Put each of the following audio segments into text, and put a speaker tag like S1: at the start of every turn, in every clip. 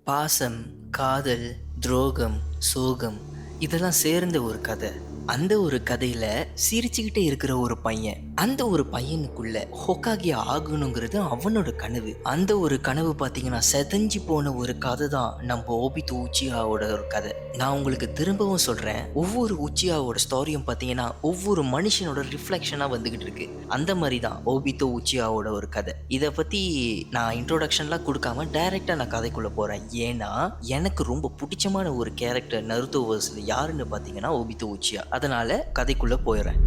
S1: பாசம், காதல், துரோகம், சோகம் இதெல்லாம் சேர்ந்த ஒரு கதை. அந்த ஒரு கதையில சிரிச்சுக்கிட்டே இருக்கிற ஒரு பையன். அந்த ஒரு பையனுக்குள்ள ஹொக்காகி ஆகணுங்கிறது அவனோட கனவு. அந்த ஒரு கனவு பார்த்தீங்கன்னா செதஞ்சு போன ஒரு கதை தான் நம்ம ஓபிதோ உச்சிஹாவோட ஒரு கதை. நான் உங்களுக்கு திரும்பவும் சொல்றேன், ஒவ்வொரு உச்சிஹாவோட ஸ்டோரியும் பார்த்தீங்கன்னா ஒவ்வொரு மனுஷனோட ரிஃப்ளெக்ஷனா வந்துகிட்டு இருக்கு. அந்த மாதிரி தான் ஓபிதோ உச்சிஹாவோட ஒரு கதை. இதை பத்தி நான் இன்ட்ரோடக்ஷன்லாம் கொடுக்காம டைரக்டா நான் கதைக்குள்ள போறேன். ஏன்னா எனக்கு ரொம்ப பிடிச்சமான ஒரு கேரக்டர் நருட்டோ வர்ஸ்ல யாருன்னு பார்த்தீங்கன்னா ஓபிதோ உச்சிஹா. அதனால கதைக்குள்ள போயிடுறேன்.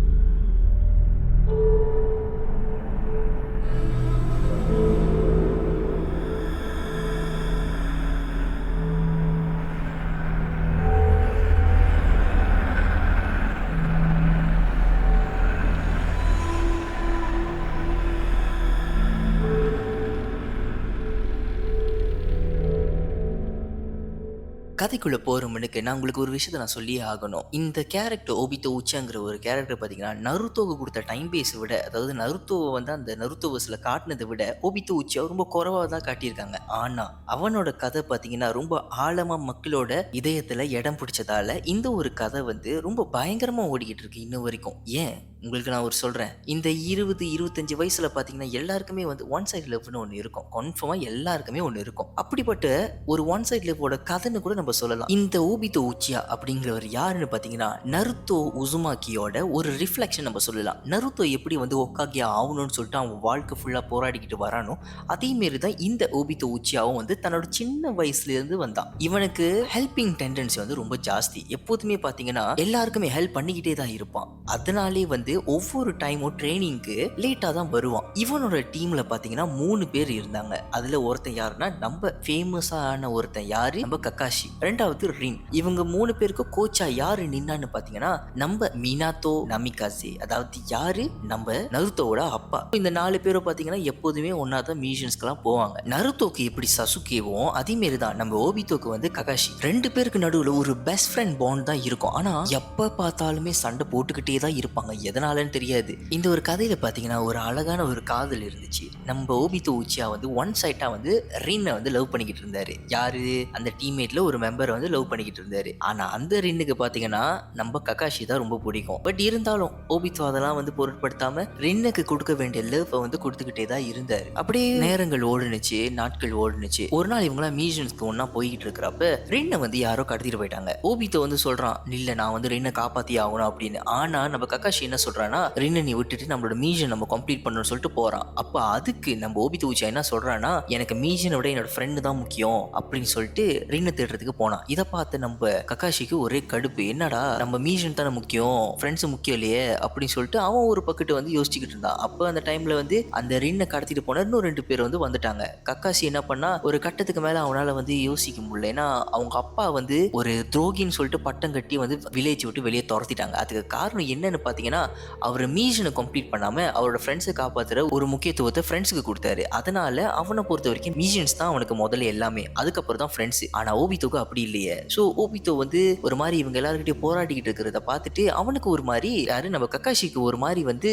S1: கதைக்குள்ள போற முன்னுக்கு நான் உங்களுக்கு ஒரு விஷயத்த நான் சொல்லியே ஆகணும். இந்த கேரக்டர் ஓபிதோ உச்சாங்கிற ஒரு கேரக்டர் பார்த்தீங்கன்னா நருட்டோவுக்கு கொடுத்த டைம் பேஸை விட, அதாவது நருட்டோவை வந்து அந்த நருட்டோவஸ்ல காட்டினதை விட ஓபிதோ உச்சியா ரொம்ப குறைவா தான் காட்டியிருக்காங்க. ஆனா அவனோட கதை பார்த்தீங்கன்னா ரொம்ப ஆழமா மக்களோட இதயத்துல இடம் பிடிச்சதால இந்த ஒரு கதை வந்து ரொம்ப பயங்கரமா ஓடிக்கிட்டு இருக்கு இன்ன வரைக்கும். ஏன் உங்களுக்கு நான் ஒரு சொல்றேன், இந்த 20-25 வயசுல பார்த்தீங்கன்னா எல்லாருக்குமே வந்து ஒன் சைடு லவ்னு ஒன்று இருக்கும். கன்ஃபார்மா எல்லாருக்குமே ஒன்று இருக்கும். அப்படிப்பட்ட ஒரு ஒன் சைடு லவ்வோட கதைன்னு கூட நம்ம சொல்லலாம். இந்த ஓபிதோ உச்சியா அப்படிங்கிறவர் யாருன்னு பார்த்தீங்கன்னா நருட்டோ உசுமாக்கியோட ஒரு ரிஃப்ளெக்ஷன் நம்ம சொல்லலாம். நருட்டோ எப்படி வந்து ஹொக்காகி ஆகணும்னு சொல்லிட்டு அவன் வாழ்க்கை ஃபுல்லா போராடிக்கிட்டு வரானோ அதே மாரி தான் இந்த ஓபிதோ உச்சியாவும் வந்து தன்னோட சின்ன வயசுல இருந்து வந்தான். இவனுக்கு ஹெல்பிங் டெண்டன்சி வந்து ரொம்ப ஜாஸ்தி. எப்போதுமே பார்த்தீங்கன்னா எல்லாருக்குமே ஹெல்ப் பண்ணிக்கிட்டே தான் இருப்பான். அதனாலே வந்து ஒவ்வொரு டைமும் ட்ரைனிங்க்கு லேட்டா தான் வருவான். இவனோட டீம்ல பாத்தீங்கன்னா 3 பேர் இருந்தாங்க. அதுல ஒருத்தன் யாருன்னா நம்ம ஃபேமஸான ஒருத்தன் யாரு, நம்ம கக்காஷி. ரெண்டாவது ரின். இவங்க 3 பேருக்கு கோச்சா யாரு நின்னான்னு பாத்தீங்கன்னா நம்ம மினாத்தோ நமிகாசே, அதாவது யாரு நம்ம நருட்டோவோட அப்பா. இந்த 4 பேரும் பாத்தீங்கன்னா எப்போதுமே ஒன்னாதான் மிஷன்ஸ்க்குலாம் போவாங்க. நருட்டோக்கு எப்படி சசுகேவும் அதே மாரி தான் நம்ம ஓபிதோக்கு வந்து ககாஷி. 2 பேருக்கு நடுவுல ஒரு பெஸ்ட் ஃப்ரெண்ட் பாண்ட் தான் இருக்கும். ஆனா எப்ப பார்த்தாலுமே சண்டை போட்டுக்கிட்டே தான் இருப்பாங்க. எதனாலன்னு தெரியாது. இந்த ஒரு கதையில பாத்தீங்கன்னா ஒரு அழகான ஒரு காதல் இருந்துச்சு. நம்ம ஓபிதோ உச்சியா வந்து ஒன் சைட்டா வந்து ரின்னை வந்து லவ் பண்ணிக்கிட்டு இருந்தாரு. யாரு, அந்த டீம்மேட்ல ஒரு மெம்பரை வந்து லவ் பண்ணிக்கிட்டு இருந்தாரு. ஆனா அந்த ரின்னுக்கு பாத்தீங்கன்னா நம்ம ககாஷி தான் ரொம்ப பிடிக்கும். பட் இருந்தாலும் ஓபிதோ அதெல்லாம் வந்து பொருட்படுத்தாம ரின்னுக்கு கொடுக்க வேண்டிய லவ் வந்து கொடுத்துக்கிட்டே தான் இருந்தாரு. அப்படியே நேரங்கள் ஓடுனுச்சு, நாட்கள் ஓடுனுச்சு. ஒரு நாள் இவங்களாம் மியூசியம்ஸ்க்கு ஒன்னா போய்கிட்டு இருக்கிறப்ப ரின்னை வந்து யாரோ கடத்திட்டு போயிட்டாங்க. ஓபிதோ வந்து சொல்றான், இல்ல நான் வந்து ரின்னை காப்பாத்தி ஆகணும் அப்படின்னு. ஆனா நம்ம ககாஷி என்ன சொல்றான்னா, ரின்னை நீ விட்டுட்டு நம்மளோட மிஷன் நம்ம கம்ப்ளீட் பண்ணணும்னு சொல்லிட்டு போறான். அப்ப அதுக்கு நம்ம ஓபிதோ உச்சியா என்ன சொல்றான்னா, எனக்கு மிஷனை விட என்னோட ஃப்ரெண்டு தான் முக்கியம் அப்படின்னு சொல்லிட்டு ரின்னை தேடுறதுக்கு போனான். இதை பார்த்து நம்ம ககாஷிக்கு ஒரே கடுப்பு. என்னடா நம்ம மிஷன் தானே முக்கியம், ஃப்ரெண்ட்ஸ் முக்கியம் இல்லையே அப்படின்னு சொல்லிட்டு அவன் ஒரு பக்கத்து வந்து யோசிச்சுக்கிட்டு இருந்தான். அப்ப அந்த டைம்ல வந்து அந்த ரின்னை கடத்திட்டு போன இன்னும் 2 பேர் வந்து வந்துட்டாங்க. கக்காஷி என்ன பண்ணா, ஒரு கட்டத்துக்கு மேல அவனால வந்து யோசிக்க முடியல. ஏன்னா அவங்க அப்பா வந்து ஒரு துரோகின்னு சொல்லிட்டு பட்டம் கட்டி வந்து வில்லேஜ் விட்டு வெளியே துரத்திட்டாங்க. அதுக்கு காரணம் என்னன்னு பாத்தீங்கன்னா, அவர் மிஷனை கம்ப்ளீட் பண்ணாம அவரோட ஃப்ரெண்ட்ஸை காப்பாத்துற ஒரு முக்கியத்துவத்தை ஃப்ரெண்ட்ஸுக்கு கொடுத்தாரு. அதனால அவனை பொறுத்த வரைக்கும் மிஷன்ஸ் தான் அவனுக்கு முதல்ல எல்லாமே, அதுக்கப்புறம் தான் ஃப்ரெண்ட்ஸ். ஆனா ஓபிதோக்கு அப்படி இல்லையே. ஸோ ஓபிதோ வந்து ஒரு மாதிரி இவங்க எல்லாருக்கிட்டையும் போராடிக்கிட்டு இருக்கிறத பார்த்துட்டு அவனுக்கு ஒரு மாதிரி, யாரு நம்ம கக்காஷிக்கு ஒரு மாதிரி வந்து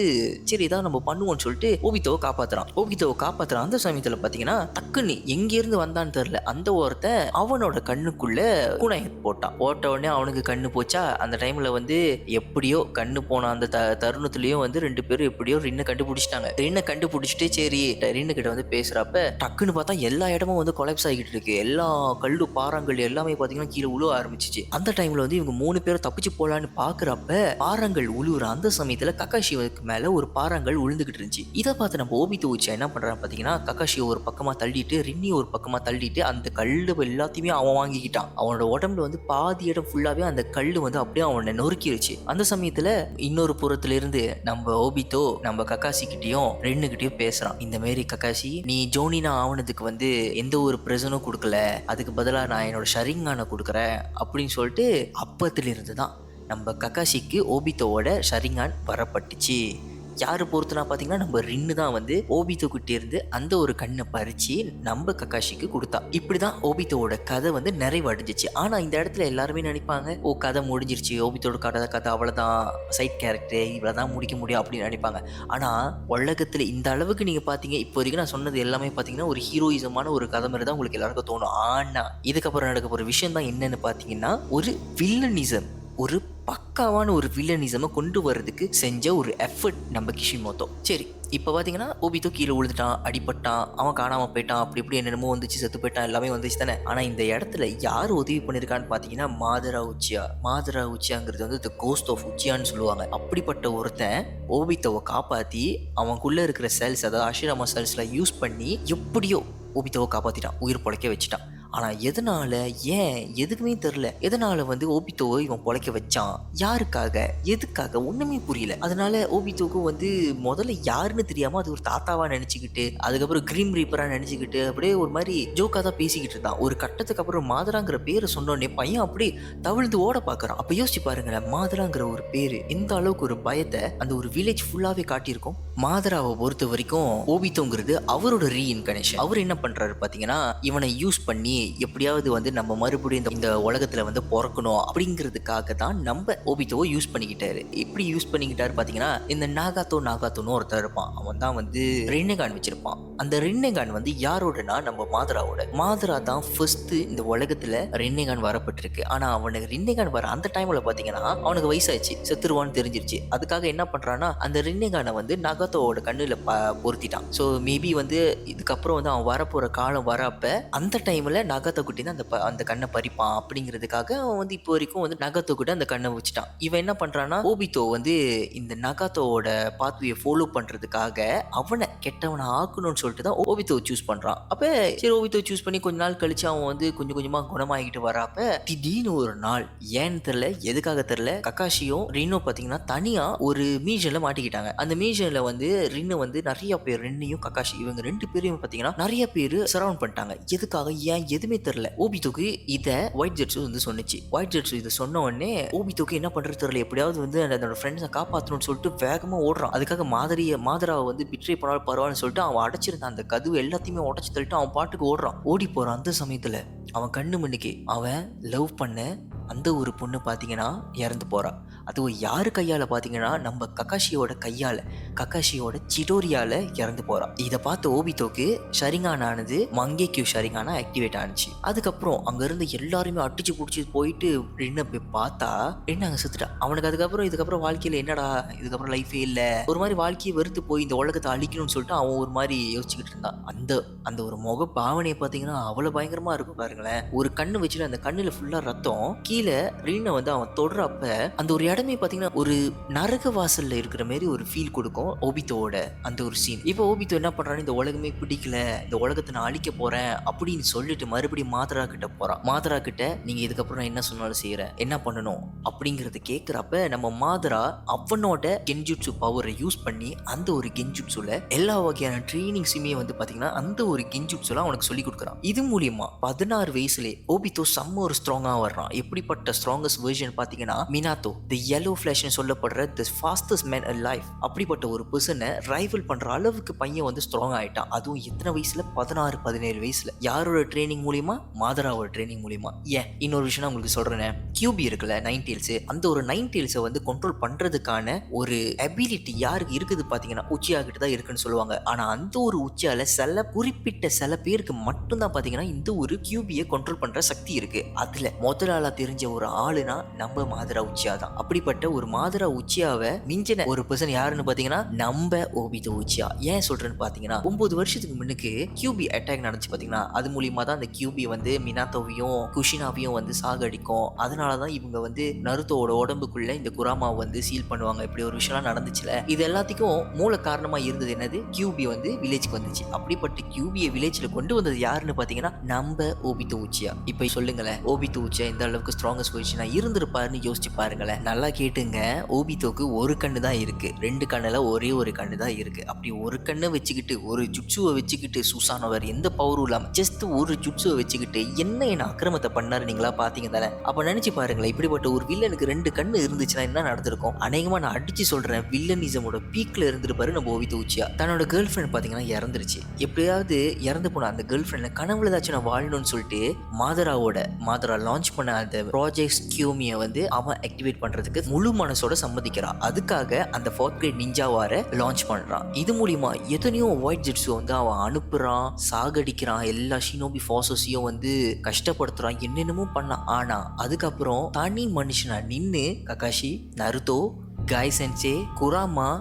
S1: சரி இதான் நம்ம பண்ணுவோம்னு சொல்லிட்டு ஓபிதோவை காப்பாத்துறான். அந்த சமயத்துல பாத்தீங்கன்னா டக்குன்னு எங்க இருந்து வந்தான்னு தெரியல, அந்த ஒருத்தன் அவனோட கண்ணுக்குள்ள கூனை போட்ட உடனே அவனுக்கு கண்ணு போச்சா. அந்த டைம்ல வந்து எப்படியோ கண்ணு போன அந்த தருணத்திலயும் வந்து 2 பேரும் எப்படியோ ரின்னை கண்டுபிடிச்சிட்டு சரி ரின்னு கிட்ட வந்து பேசுறப்ப டக்குன்னு பார்த்தா எல்லா இடமும் வந்து கொலாப்ஸ் ஆகிட்டு இருக்கு. எல்லா கல்லு பாறாங்கல் எல்லாமே பாத்தீங்கன்னா கீழே உழுவ ஆரம்பிச்சிச்சு. அந்த டைம்ல வந்து இவங்க 3 பேரும் தப்பிச்சு போலான்னு பாக்குறப்ப பாறாங்கல் உழுவுற அந்த சமயத்துல கக்காஷிக்கு மேல ஒரு பாறாங்கல் உழுந்துகிட்டு இருந்துச்சு. இதை பார்த்து நம்ம ஓபிதோ உச்சியா என்ன பண்றான் பாத்தீங்கன்னா, கக்காஷியை ஒரு பக்கமா தள்ளிட்டு ரின்னி ஒரு பக்கமா தள்ளிட்டு அந்த கல்லு எல்லாத்தையுமே அவன் வாங்கிக்கிட்டான். அவனோட உடம்புல வந்து பாதி இடம் ஃபுல்லாவே அந்த கல்லு வந்து அப்படியே அவனை நொறுக்கிடுச்சு. அந்த சமயத்துல இன்னொரு புறத்துல இருந்து நம்ம ஓபிதோ நம்ம கக்காஷி கிட்டயும் ரென்னு கிட்டயும் பேசுறான். இந்த மாதிரி கக்காஷி, நீ ஜோனினா ஆவணத்துக்கு வந்து எந்த ஒரு பிரசனும் கொடுக்கல, அதுக்கு பதிலா நான் என்னோட ஷரிங்கானை கொடுக்குறேன் அப்படின்னு சொல்லிட்டு அப்பத்துல இருந்து தான் நம்ம கக்காஷிக்கு ஓபிதோவோட ஷரிங்கான் வரப்பட்டுச்சு. யாரு பொறுத்துனா பாத்தீங்கன்னா நம்ம ரின்னு தான் வந்து ஓபித்தோ கிட்டே இருந்து அந்த ஒரு கண்ணை பறிச்சு நம்ம கக்காஷிக்கு கொடுத்தா. இப்படிதான் ஓபித்தோட கதை வந்து நிறைவடைஞ்சிச்சு. ஆனா இந்த இடத்துல எல்லாருமே நினைப்பாங்க, ஓ கதை முடிஞ்சிருச்சு, ஓபித்தோட கதை அவ்வளவுதான், சைட் கேரக்டர் இவ்வளவுதான் முடிக்க முடியும் அப்படின்னு நினைப்பாங்க. ஆனா உலகத்துல இந்த அளவுக்கு நீங்க பாத்தீங்க, இப்போ வரைக்கும் நான் சொன்னது எல்லாமே பாத்தீங்கன்னா ஒரு ஹீரோயிசமான ஒரு கதை மாதிரி தான் உங்களுக்கு எல்லாருக்கும் தோணும். ஆனா இதுக்கப்புறம் நடக்க போற விஷயம் தான் என்னன்னு பாத்தீங்கன்னா ஒரு வில்லனிசம், ஒரு பக்காவான ஒரு வில்லனிசமை கொண்டு வர்றதுக்கு செஞ்ச ஒரு எஃபர்ட் நம்ம கிஷிமோட்டோ. சரி, இப்போ பார்த்தீங்கன்னா ஓபித்தோ கீழே விழுந்துட்டான், அடிபட்டான், அவன் காணாமல் போயிட்டான், அப்படி இப்படி என்னென்னமோ வந்துச்சு, செத்து போயிட்டான், எல்லாமே வந்துச்சு தானே. ஆனால் இந்த இடத்துல யார் உதவி பண்ணியிருக்கான்னு பார்த்தீங்கன்னா மாதரா உச்சியா. மாதரா உச்சியாங்கிறது வந்து த கோஸ்ட் ஆஃப் உச்சியான்னு சொல்லுவாங்க. அப்படிப்பட்ட ஒருத்தன் ஓபித்தோவை காப்பாற்றி அவனுக்குள்ளே இருக்கிற செல்ஸ், அதாவது அஷிராமா செல்ஸில் யூஸ் பண்ணி எப்படியோ ஓபித்தோவை காப்பாற்றிட்டான், உயிர் பொழைக்க வச்சுட்டான். ஆனால் எதனால, ஏன், எதுக்குமே தெரில. எதனால வந்து ஓபித்தோவை இவன் பொழைக்க வச்சான், யாருக்காக, எதுக்காக, ஒன்றுமே புரியல. அதனால ஓபித்தோவுக்கு வந்து முதல்ல யாருன்னு தெரியாமல் அது ஒரு தாத்தாவாக நினச்சிக்கிட்டு, அதுக்கப்புறம் கிரீம் ரீப்பராக நினச்சிக்கிட்டு அப்படியே ஒரு மாதிரி ஜோக்காக தான் பேசிக்கிட்டு இருந்தான். ஒரு கட்டத்துக்கு அப்புறம் மாதராங்கிற பேரை சொன்னோடனே பையன் அப்படியே தவிழ்ந்து ஓட பார்க்குறான். அப்போ யோசிச்சு பாருங்களேன், மாதராங்கிற ஒரு பேர் எந்த அளவுக்கு ஒரு பயத்தை அந்த ஒரு வில்லேஜ் ஃபுல்லாகவே காட்டியிருக்கும். மாதராவை பொறுத்த வரைக்கும் ஓபித்தோங்கிறது அவரோட ரீஇன்கனேஷன். அவர் என்ன பண்ணுறாரு பார்த்தீங்கன்னா, இவனை யூஸ் பண்ணி எப்படியாவது வந்து நம்ம மறுபடியும் இந்த உலகத்துல வந்து பிறக்கணும் அப்படிங்கிறதுக்காக தான் நம்ம ஓபித்தோவை யூஸ் பண்ணிக்கிட்டாரு. எப்படி யூஸ் பண்ணிக்கிட்டாரு பாத்தீங்கன்னா, இந்த நாகாத்தோன்னு ஒருத்தர் இருப்பான், அவன் தான் வந்து ரின்னேகான் வச்சிருப்பான். அந்த ரின்னேகான் வந்து யாரோடனா நம்ம மாதராவோட. மாதரா தான் ஃபர்ஸ்ட் இந்த உலகத்துல ரின்னேகான் வரப்பட்டிருக்கு. ஆனா அவனுக்கு ரின்னேகான் வர அந்த டைம்ல பாத்தீங்கன்னா அவனுக்கு வயசாச்சு, செத்துருவான்னு தெரிஞ்சிருச்சு. அதுக்காக என்ன பண்றான்னா அந்த ரின்னேகானை வந்து நகாத்தோவோட கண்ணுல பொருத்திட்டான். ஸோ மேபி வந்து இதுக்கப்புறம் வந்து அவன் வரப்போற காலம் வரப்ப அந்த டைம்ல நகாத்தோ குட்டி தான் அந்த கண்ணை பறிப்பான் அப்படிங்கிறதுக்காக அவன் வந்து இப்போ வரைக்கும் வந்து நகாத்தோ கூட அந்த கண்ணை வச்சுட்டான். இவன் என்ன பண்றான்னா ஓபித்தோ வந்து இந்த நகாத்தோவோட பாத்வேயை ஃபாலோ பண்றதுக்காக அவனை கெட்டவனை ஆக்கணும்னு சொல்லிட்டு தான் ஓபித்தோ சூஸ் பண்றான். அப்ப சரி ஓபித்தோ சூஸ் பண்ணி கொஞ்ச நாள் கழிச்சு அவன் வந்து கொஞ்சம் கொஞ்சமா குணமாகிட்டு வராப்ப திடீர்னு ஒரு நாள் ஏன்னு தெரியல, எதுக்காக தெரியல, கக்காஷியும் ரின்னோ பாத்தீங்கன்னா தனியா ஒரு மியூசியம்ல மாட்டிக்கிட்டாங்க. அந்த மியூசியம்ல வந்து ரின்னு வந்து நிறைய பேர், ரின்னையும் கக்காஷி இவங்க ரெண்டு பேரையும் பாத்தீங்கன்னா நிறைய பேர் சரவுண்ட் பண்ணிட்டாங்க. எதுக்காக, ஏன், எதுவுமே தெரியல. ஓபித்தோக்கு இதை ஒயிட் ஜெட்ஸு வந்து சொன்னிச்சு. ஒயிட் ஜெட்ஸு இதை சொன்ன உடனே ஓபித்தோக்கு என்ன பண்றது தெரியல, எப்படியாவது வந்து அதோட ஃப்ரெண்ட்ஸை காப்பாற்றணும்னு சொல்லிட்டு வேகமா ஓடுறான். அதுக்காக மாதராவை வந்து பிட்ரே பண்ணாலும் பரவாயில்னு சொல்லிட்டு அவன் அடைச்சிருந்தான் அந்த கதவு எல்லாத்தையுமே உடச்சு தள்ளிட்டு அவன் பாட்டுக்கு ஓடுறான். ஓடி போறான். அந்த சமயத்துல அவன் கண்ணு முன்னுக்கு அவன் லவ் பண்ண அந்த ஒரு பொண்ணு பார்த்தீங்கன்னா இறந்து போறா. அதுவும் யாரு கையால் பார்த்தீங்கன்னா நம்ம கக்காஷியோட கையால், கக்காஷியோட சிடோரியால இறந்து போறா. இதை பார்த்த ஓபித்தோக்கு ஷரிங்கான் ஆனது மங்கேக்யூ ஷரிங்கானா ஆக்டிவேட் ஆனிச்சு. அதுக்கப்புறம் அங்க இருந்து எல்லாருமே அடிச்சு பிடிச்சி போயிட்டு ரின்னை போய் பார்த்தா ரின்னு அங்கே செத்துட்டா. அவனுக்கு இதுக்கப்புறம் வாழ்க்கையில என்னடா, இதுக்கப்புறம் லைஃபே இல்லை, ஒரு மாதிரி வாழ்க்கையை வெறுத்து போய் இந்த உலகத்தை அழிக்கணும்னு சொல்லிட்டு அவன் ஒரு மாதிரி யோசிச்சுக்கிட்டு இருந்தான். அந்த ஒரு முக பாவனையை பார்த்தீங்கன்னா அவ்வளவு பயங்கரமா இருக்கும் பாருங்களேன். ஒரு கண்ணு வச்சுட்டு அந்த கண்ணுல ஃபுல்லா ரத்தம், கீழே ரின்னை வந்து அவன் தொடுறப்ப அந்த ஒரு இடமே பாத்தீங்கன்னா ஒரு நரக வாசல்ல இருக்கிற மாதிரி ஒரு ஃபீல் கொடுக்கும் ஓபித்தோட அந்த ஒரு சீன். இப்போ ஓபித்தோ என்ன பண்றான்னு, இந்த உலகமே பிடிக்கல, இந்த உலகத்தை நான் அழிக்க போறேன் அப்படின்னு சொல்லிட்டு மறுபடியும் மாதரா கிட்ட போறான். மாதரா கிட்ட நீங்க இதுக்கப்புறம் நான் என்ன சொன்னாலும் செய்யறேன், என்ன பண்ணணும் அப்படிங்கறத கேட்கிறப்ப நம்ம மாதரா அவனோட கென்ஜுட்சு பவரை யூஸ் பண்ணி அந்த ஒரு கென்ஜுட்சுல எல்லா வகையான ட்ரைனிங்ஸுமே வந்து பாத்தீங்கன்னா அந்த ஒரு கென்ஜுட்சுல அவனுக்கு சொல்லி கொடுக்குறான். இது மூலியமா 16 வயசுல ஓபித்தோ செம்ம ஒரு ஸ்ட்ராங்கா வர்றான். எப்படிப்பட்ட ஸ்ட்ராங்கஸ்ட் வெர்ஷன் பாத்தீங்கன்னா மினாத்தோ, தி yellow flashன்னு சொல்லப்படுற தி ஃபாஸ்டஸ்ட் மேன் அலைவ். அப்படிப்பட்ட ஒரு பர்சனை ரைவல் பண்ற அளவுக்கு பையன் வந்து ஸ்ட்ராங் ஆயிட்டான். அதுவும் எத்தனை வயசுல, 16-17 வயசுல. யாரோட ட்ரைனிங் மூலியமா, மாதராவோட ட்ரைனிங் மூலியமா. ஏன் இன்னொரு விஷயம் உங்களுக்கு சொல்றேன், கியூபி இருக்குல்ல நைன் டெயில்ஸ், அந்த ஒரு நைன் டெயில்ஸை வந்து கண்ட்ரோல் பண்றதுக்கான ஒரு அபிலிட்டி யாருக்கு இருக்குது பாத்தீங்கன்னா உச்சியா கிட்ட தான் இருக்குன்னு சொல்லுவாங்க. ஆனா அந்த ஒரு உச்சியால குறிப்பிட்ட சில பேருக்கு மட்டும்தான் பாத்தீங்கன்னா இந்த ஒரு கியூபியை கண்ட்ரோல் பண்ற சக்தி இருக்கு. அதுல முதல் ஆளா தெரிஞ்ச ஒரு ஆளுனா நம்ம மாதரா உச்சியா தான். அப்படிப்பட்ட ஒரு மாதரா உச்சியாவை மிஞ்சின ஒரு பர்சன் யாருன்னு பாத்தீங்கன்னா நம்ம ஓபித்தோ உச்சியா. ஏன் சொல்றேன்னு பாத்தீங்கன்னா 9 வருஷத்துக்கு முன்னுக்கு கியூபி அட்டாக் நடந்துச்சு பாத்தீங்கன்னா, அது மூலியமா தான் அந்த கியூபி வந்து மினாத்தோவையும் குஷினாவையும் வந்து சாகடிக்கும். அதனாலதான் இவங்க வந்து நருத்தோட உடம்புக்குள்ள இந்த குராமாவை வந்து சீல் பண்ணுவாங்க. இப்படி ஒரு விஷயம்லாம் நடந்துச்சுல. இது எல்லாத்துக்கும் மூல காரணமா இருந்தது என்னது, கியூபி வந்து வில்லேஜ்க்கு வந்துச்சு. அப்படிப்பட்ட கியூபியை வில்லேஜ்ல கொண்டு வந்தது யாருன்னு பாத்தீங்கன்னா நம்ம ஓபித்தோ உச்சியா. இப்ப சொல்லுங்களேன், ஓபித்தோ உச்சியா இந்த அளவுக்கு ஸ்ட்ராங்கஸ்ட் பொசிஷனா இருந்திருப்பாருன்னு யோசிச்சு பாருங்களேன். நல்லா கேட்டுங்க. ஓபிட்டோக்கு ஒரு கண்ணு தான் இருக்கு. 2 கண்ணுல ஒரே ஒரு கண்ணு தான் இருக்கு. அப்படி ஒரு கண்ண வச்சுக்கிட்டு, ஒரு ஜுட்சுவ வச்சுக்கிட்டு, சுசானோவர் எந்த பவரும் இல்லாம ஜஸ்ட் ஒரு ஜுட்சுவ வச்சுக்கிட்டு என்ன அக்கிரமத்தை பண்ணாரு நீங்களா பாத்தீங்க தானே. அப்ப நினைச்சு பாருங்களேன், இப்படிப்பட்ட ஒரு வில்லனுக்கு 2 கண்ணு இருந்துச்சுன்னா என்ன நடந்திருக்கும்? அநேகமா நான் அடிச்சு சொல்றேன், வில்லனிசமோட பீக்ல இருந்திருப்பாரு நம்ம ஓபிட்டோ உச்சியா. தன்னோட கேர்ள் ஃப்ரெண்ட் பாத்தீங்கன்னா இறந்துருச்சு. எப்படியாவது இறந்து போன அந்த கேர்ள் ஃப்ரெண்ட் கனவுல ஏதாச்சும் நான் வாழணும்னு சொல்லிட்டு மாதரா லான்ச் பண்ண அந்த ப்ராஜெக்ட் கியோமியை வந்து அவன் ஆக்டிவேட் பண்றதுக்கு முழு மனசோட சம்மதிக்கிறான். அதுக்காக அந்த 4th கிரேட் நிஞ்சா வார லான்ச் பண்றான். இது மூலியமா எத்தனையோ ஒயிட் ஜெட்ஸு வந்து அவன் அனுப்புறான், சாகடிக்கிறான், எல்லா ஷினோபி ஃபார்ஸஸையும் வந்து கஷ்டப்படுத்துறான், என்னென்னமோ பண்ணான். ஆனா அதுக்கப்புறம் தனி மனுஷனா நின்னு ககாஷி, நருட்டோ, காய் சென்சே, குராமா,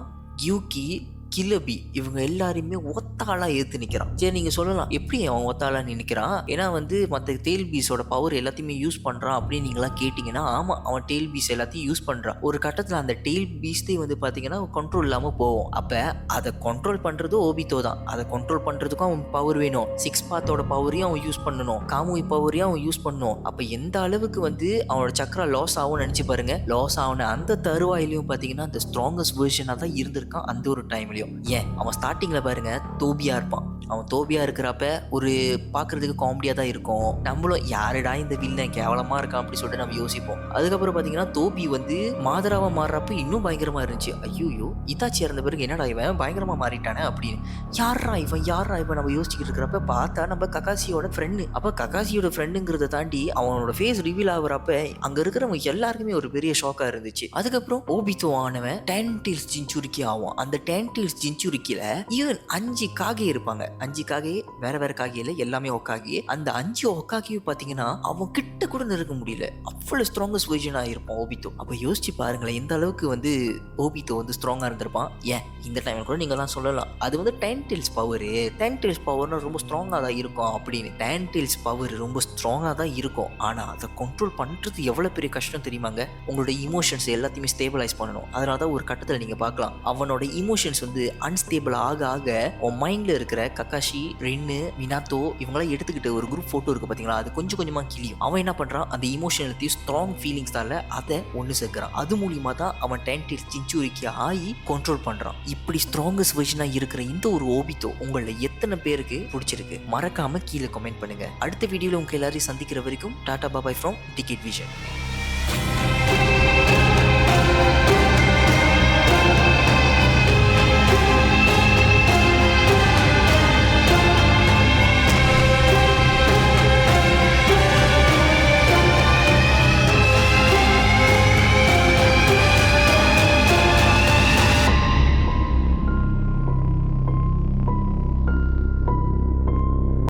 S1: யூகி, கிலபி இவங்க எல்லாரையுமே ஒத்தாளா ஏத்து நிக்கிறான். சரி, நீங்க சொல்லலாம் எப்படி அவன் ஒத்தாளா நினைக்கிறான்? ஏன்னா வந்து மற்ற டெயில் பீஸோட பவர் எல்லாத்தையுமே யூஸ் பண்றான் அப்படின்னு நீங்களா கேட்டீங்கன்னா, ஆமா, அவன் டெயில் பீஸ் எல்லாத்தையும் யூஸ் பண்றான். ஒரு கட்டத்துல அந்த டெயில் பீஸ்தே வந்து பாத்தீங்கன்னா கண்ட்ரோல் இல்லாம போவோம். அப்ப அதை கண்ட்ரோல் பண்றது ஓபிட்டோ தான். அதை கண்ட்ரோல் பண்றதுக்கும் அவன் பவர் வேணும். 6 பாத்தோட பவரையும் அவன் யூஸ் பண்ணணும், காமுய் பவரையும் அவன் யூஸ் பண்ணணும். அப்ப எந்த அளவுக்கு வந்து அவனோட சக்கரா லாஸ் ஆகும் நினைச்சு பாருங்க. லாஸ் ஆன அந்த தருவாயிலையும் பாத்தீங்கன்னா அந்த ஸ்ட்ராங்கஸ்ட் வெர்ஷனா தான் இருந்திருக்கான் அந்த ஒரு டைம்லயும். ஏன் அவன் ஸ்டார்டிங்ல பாருங்க தோபியா இருப்பான். அவன் தோபியா இருக்கிறப்ப ஒரு பாக்குறதுக்கு காமெடியா தான் இருக்கும். நம்மளும் யாருடா இந்த வில்லன் கேவலமா இருக்கான் அப்படி சொல்லிட்டு நம்ம யோசிப்போம். அதுக்கப்புறம் பாத்தீங்கன்னா தோபி வந்து மாதராவா மாறுறப்ப இன்னும் பயங்கரமா இருந்துச்சு. ஐயோ, இதாச்சி இறந்த பிறகு என்னடா இவன் பயங்கரமா மாறிட்டானே அப்படின்னு. யாரா இவன் நம்ம யோசிச்சுக்கிட்டு இருக்கிறப்ப பார்த்தா நம்ம ககாசியோட ஃப்ரெண்டு. அப்ப ககாசியோட ஃப்ரெண்டுங்கிறத தாண்டி அவனோட ஃபேஸ் ரிவீல் ஆகுறப்ப அங்க இருக்கிறவங்க எல்லாருக்குமே ஒரு பெரிய ஷாக்கா இருந்துச்சு. அதுக்கப்புறம் ஓபிட்டோ ஆனவன் 10 டெயில்ஸ் ஜின்சுரிக்கி ஆகும். அந்த 10 டெயில்ஸ் ஜின்சுரிக்கில ஈவன் 5 காகே இருப்பாங்க. 5 காகே வேற காகையில எல்லாமே ஒக்காகி. அந்த 5 ஒக்காகியும் பாத்தீங்கன்னா அவன் கிட்ட கூட நெருங்க முடியல. அவ்வளவு ஸ்ட்ராங்கஸ்ட் வெர்ஷனா இருப்பான் ஓபிட்டோ. அப்ப யோசிச்சு பாருங்களேன் எந்த அளவுக்கு வந்து ஓபிட்டோ வந்து ஸ்ட்ராங்கா இருந்திருப்பான். ஏன் இந்த டைம்ல கூட நீங்க எல்லாம் சொல்லலாம் அது வந்து 10 டெயில்ஸ் பவர். 10 டெயில்ஸ் பவர்னா ரொம்ப ஸ்ட்ராங்கா தான் இருக்கும் அப்படின்னு. 10 டெயில்ஸ் பவர் ரொம்ப ஸ்ட்ராங்கா தான் இருக்கும். ஆனா அதை கண்ட்ரோல் பண்றது எவ்வளவு பெரிய கஷ்டம் தெரியுமாங்க? உங்களோட இமோஷன்ஸ் எல்லாத்தையுமே ஸ்டேபிளைஸ் பண்ணணும். அதனாலதான் ஒரு கட்டத்துல நீங்க பார்க்கலாம் அவனோட இமோஷன்ஸ் வந்து அன்ஸ்டேபிள் ஆக உன் மைண்ட்ல இருக்கிற ககாஷி, ரின்னு, மினாத்தோ இவங்களாம் எடுத்துக்கிட்டு ஒரு குரூப் போட்டோ இருக்கு பாத்தீங்களா, அது கொஞ்சம் கொஞ்சமா கிளியும். அவன் என்ன பண்றான், அந்த இமோஷன் எல்லாத்தையும் ஸ்ட்ராங் ஃபீலிங்ஸால அதை ஒன்று சேர்க்கிறான். அது மூலியமா தான் அவன் 10 டெயில்ஸ் ஜின்சுரிக்கி ஆகி கண்ட்ரோல் பண்றான். இப்படி ஸ்ட்ராங்கஸ்ட் வெர்ஷனா இருக்கிற இந்த ஒரு ஓபிட்டோ உங்களை எத்தனை பேருக்கு பிடிச்சிருக்கு மறக்காம கீழே கமெண்ட் பண்ணுங்க. அடுத்த வீடியோல உங்க எல்லாரையும் சந்திக்கிற வரைக்கும் டாடா பாபாய் ஃப்ரம் டிக்கெட் விஷன்.